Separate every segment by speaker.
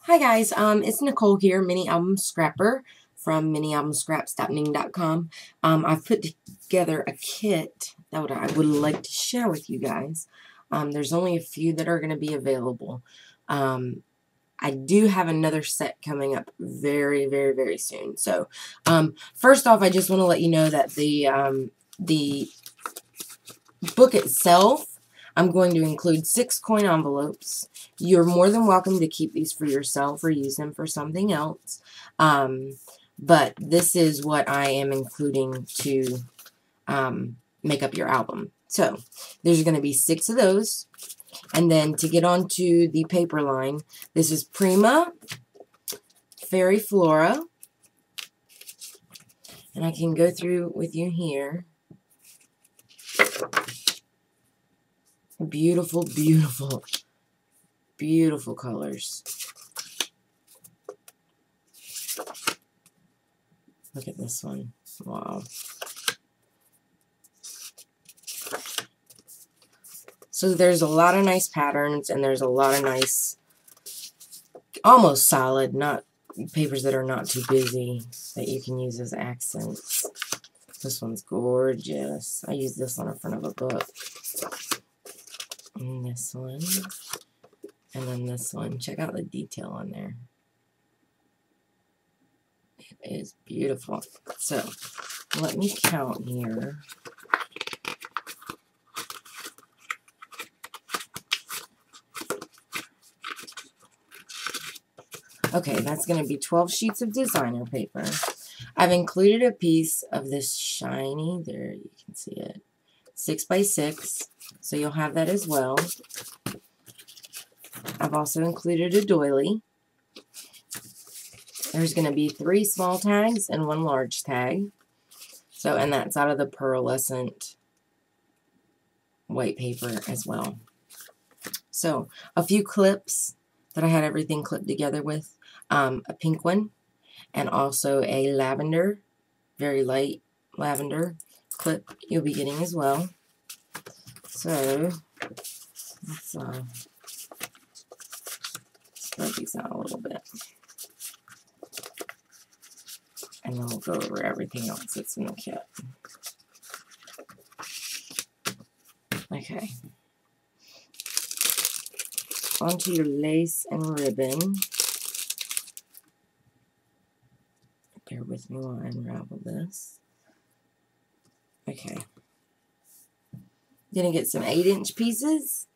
Speaker 1: Hi guys, it's Nicole here, Mini Album Scrapper from minialbumscraps.ning.com. I've put together a kit that I would like to share with you guys. There's only a few that are going to be available. I do have another set coming up very, very, very soon. So, first off, I just want to let you know that the book itself, I'm going to include 6 coin envelopes. You're more than welcome to keep these for yourself or use them for something else. But this is what I am including to make up your album. So there's going to be 6 of those. And then to get onto the paper line, this is Prima-Fairy Flora. And I can go through with you here. Beautiful, beautiful, beautiful colors. Look at this one. Wow. So there's a lot of nice patterns, and there's a lot of nice, almost solid, not papers that are not too busy, that you can use as accents. This one's gorgeous. I use this on the front of a book. And this one. And then this one. Check out the detail on there. It is beautiful. So, let me count here. Okay, that's going to be 12 sheets of designer paper. I've included a piece of this shiny, there you can see it, 6 by 6, so you'll have that as well. I've also included a doily. There's going to be 3 small tags and 1 large tag. So, and that's out of the pearlescent white paper as well. So, a few clips that I had everything clipped together with. A pink one, and also a lavender, very light lavender clip you'll be getting as well. So, let's spread these out a little bit. And then we'll go over everything else that's in the kit. Okay. Onto your lace and ribbon. Bear with me while I unravel this. Okay. Gonna get some 8-inch pieces.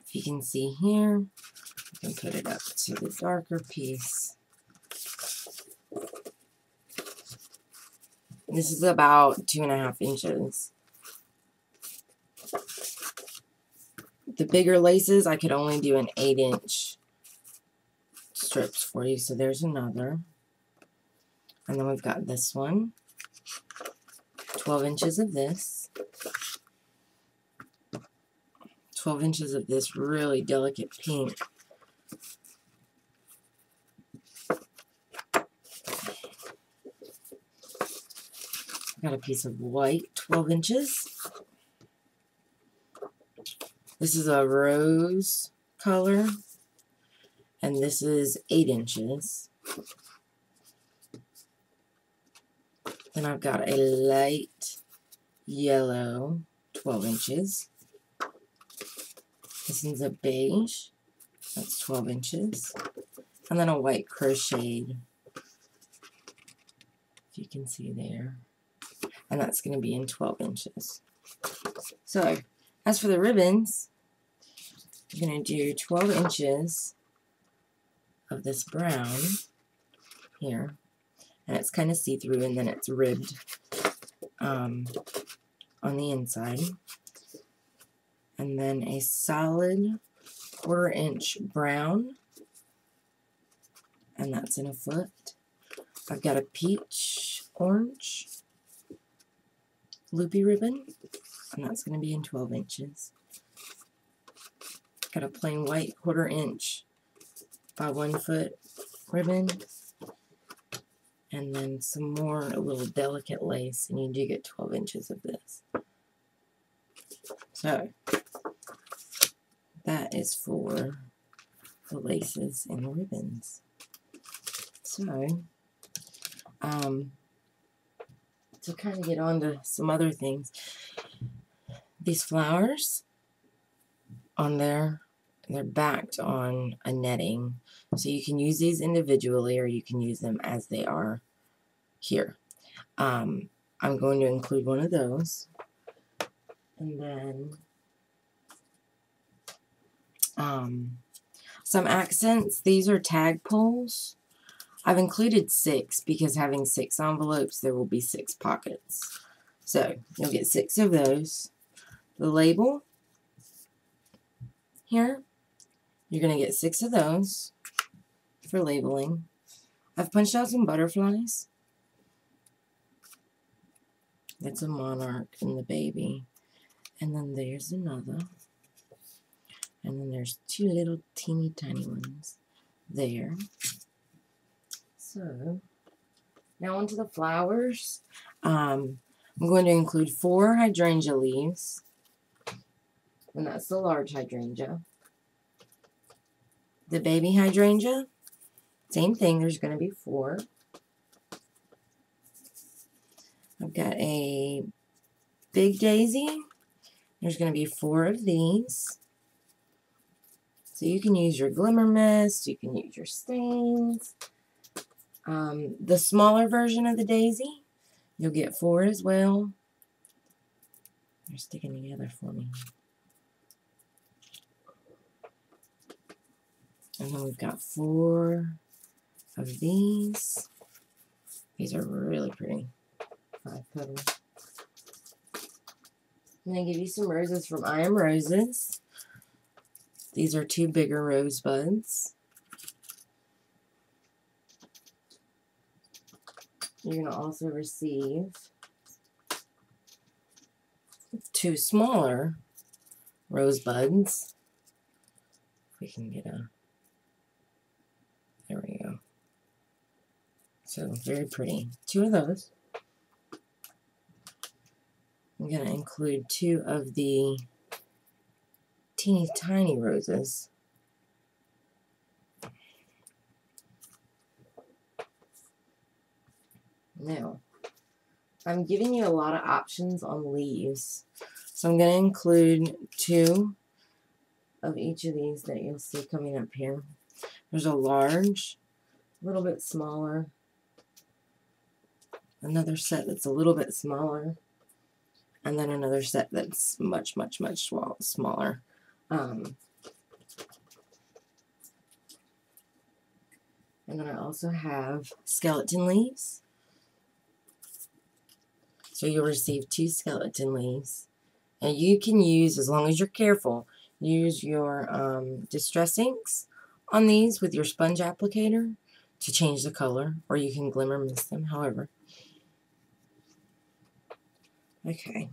Speaker 1: If you can see here, you can put it up to the darker piece. This is about 2.5 inches. The bigger laces, I could only do an 8-inch strips for you. So there's another. And then we've got this one. 12 inches of this. 12 inches of this really delicate pink. Got a piece of white, 12 inches. This is a rose color. And this is 8 inches. Then I've got a light yellow, 12 inches. This one's a beige, that's 12 inches. And then a white crocheted, if you can see there. And that's going to be in 12 inches. So, as for the ribbons, I'm going to do 12 inches of this brown here. And it's kind of see-through, and then it's ribbed on the inside. And then a solid 1/4 inch brown, and that's in a foot. I've got a peach orange loopy ribbon, and that's going to be in 12 inches. Got a plain white 1/4 inch by 1 foot ribbon. And then some more, a little delicate lace, and you do get 12 inches of this. So, that is for the laces and the ribbons. So, to kind of get on to some other things, these flowers on there, they're backed on a netting. So you can use these individually or you can use them as they are here. I'm going to include one of those. And then some accents. These are tag pulls. I've included 6 because having 6 envelopes, there will be 6 pockets. So you'll get 6 of those. The label here, you're going to get 6 of those for labeling. I've punched out some butterflies. That's a monarch and the baby. And then there's another. And then there's 2 little teeny tiny ones there. So, now onto the flowers. I'm going to include 4 hydrangea leaves. And that's the large hydrangea. The baby hydrangea, same thing, there's going to be 4. I've got a big daisy. There's going to be 4 of these. So you can use your glimmer mist, you can use your stains. The smaller version of the daisy, you'll get 4 as well. They're sticking together for me. And then we've got 4 of these. These are really pretty. 5 petals. I'm going to give you some roses from I Am Roses. These are 2 bigger rosebuds. You're going to also receive 2 smaller rosebuds. If we can get a... There we go. So, very pretty. 2 of those. I'm going to include 2 of the teeny tiny roses. Now, I'm giving you a lot of options on leaves. So I'm going to include 2 of each of these that you'll see coming up here. There's a large, a little bit smaller, another set that's a little bit smaller, and then another set that's much, much, much smaller. And then I also have skeleton leaves. So you'll receive 2 skeleton leaves. And you can use, as long as you're careful, use your distress inks on these with your sponge applicator to change the color, or you can glimmer mist them, however. Okay.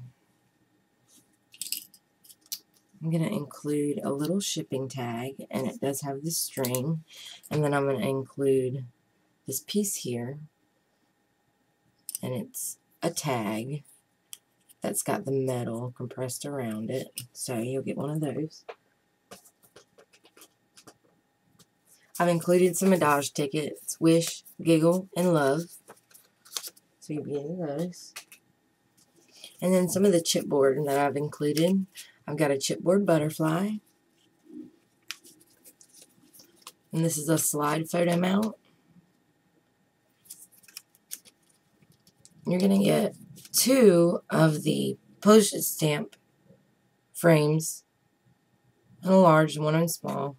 Speaker 1: I'm going to include a little shipping tag, and it does have the string. And then I'm going to include this piece here, and it's a tag that's got the metal compressed around it. So you'll get one of those. I've included some Adage tickets, Wish, Giggle, and Love. So you'll be getting those. And then some of the chipboard that I've included. I've got a chipboard butterfly. And this is a slide photo mount. You're going to get 2 of the postage stamp frames. One large and one small.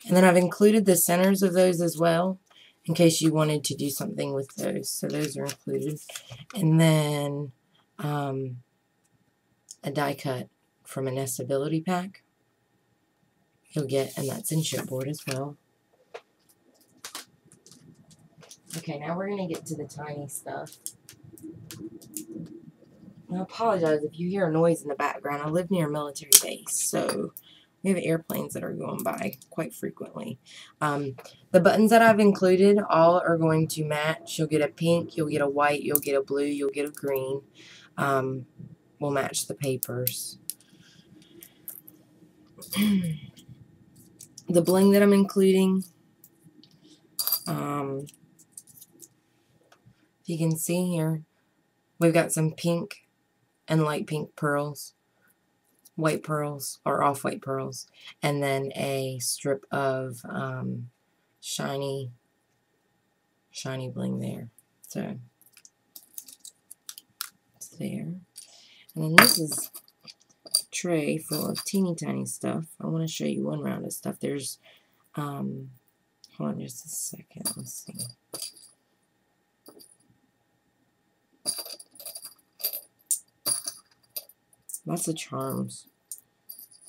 Speaker 1: And then I've included the centers of those as well, in case you wanted to do something with those. So those are included. And then a die cut from a Nestability pack you'll get, and that's in chipboard as well. Okay, now we're going to get to the tiny stuff. I apologize if you hear a noise in the background. I live near a military base, so we have airplanes that are going by quite frequently. The buttons that I've included all are going to match. You'll get a pink, you'll get a white, you'll get a blue, you'll get a green. Will match the papers. the bling that I'm including, you can see here, we've got some pink and light pink pearls, white pearls, or off-white pearls, and then a strip of shiny bling there. So, it's there. And then this is a tray full of teeny tiny stuff. I want to show you one round of stuff. There's, hold on just a second, let's see. Lots of charms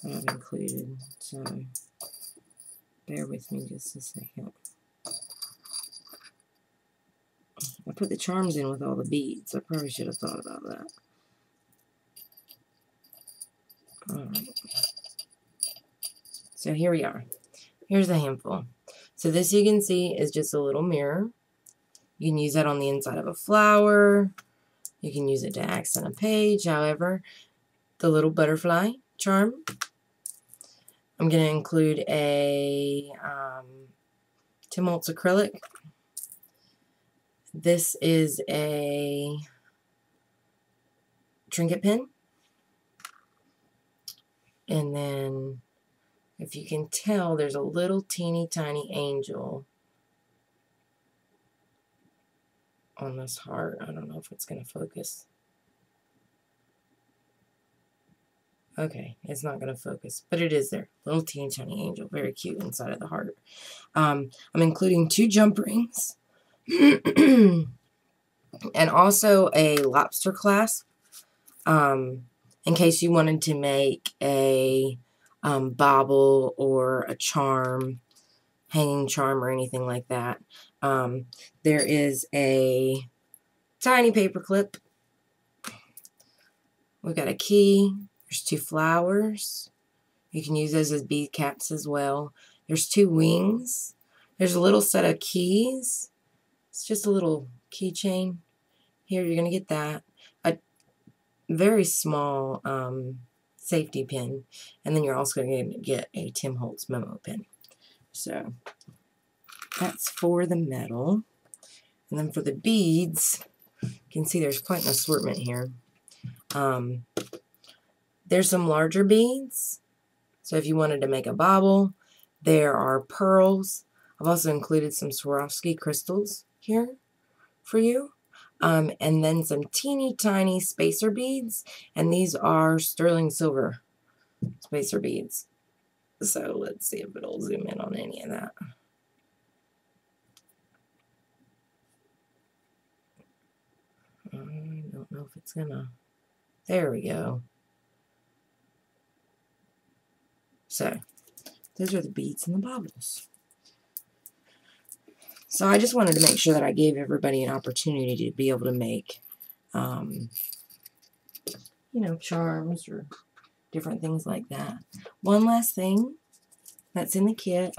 Speaker 1: that I've included, so bear with me just a second. I put the charms in with all the beads. I probably should have thought about that. Alright. So here we are. Here's a handful. So this, you can see, is just a little mirror. You can use that on the inside of a flower. You can use it to accent a page. However, the little butterfly charm. I'm going to include a Tim Holtz acrylic. This is a trinket pin. And then, if you can tell, there's a little teeny tiny angel on this heart. I don't know if it's going to focus. Okay, it's not going to focus, but it is there. Little teeny tiny angel, very cute inside of the heart. I'm including 2 jump rings and also a lobster clasp in case you wanted to make a bauble or a charm, hanging charm or anything like that. There is a tiny paper clip. We've got a key. There's 2 flowers. You can use those as bead caps as well. There's 2 wings. There's a little set of keys. It's just a little keychain. Here you're going to get that. A very small safety pin. And then you're also going to get a Tim Holtz memo pin. So that's for the metal. And then for the beads, you can see there's quite an assortment here. There's some larger beads, so if you wanted to make a bauble, there are pearls. I've also included some Swarovski crystals here for you, and then some teeny tiny spacer beads, and these are sterling silver spacer beads. So let's see if it'll zoom in on any of that. I don't know if it's gonna, there we go. So, those are the beads and the baubles. So I just wanted to make sure that I gave everybody an opportunity to be able to make, you know, charms or different things like that. One last thing that's in the kit,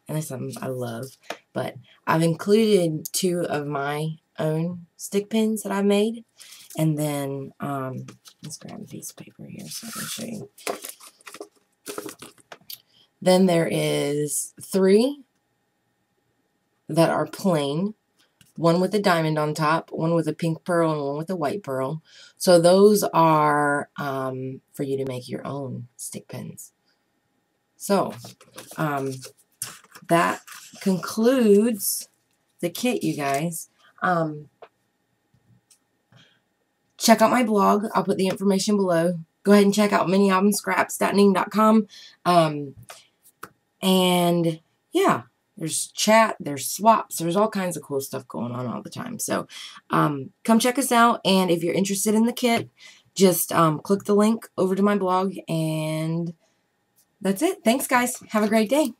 Speaker 1: and it's something I love, but I've included 2 of my own stick pins that I made. And then, let's grab a piece of paper here so I can show you. Then there is 3 that are plain. One with a diamond on top, one with a pink pearl, and one with a white pearl. So those are for you to make your own stick pins. So that concludes the kit, you guys. Check out my blog. I'll put the information below. Go ahead and check out minialbumscraps.ning.com. And yeah, there's chat, there's swaps, there's all kinds of cool stuff going on all the time. So come check us out, and if you're interested in the kit, just click the link over to my blog, and that's it. Thanks, guys. Have a great day.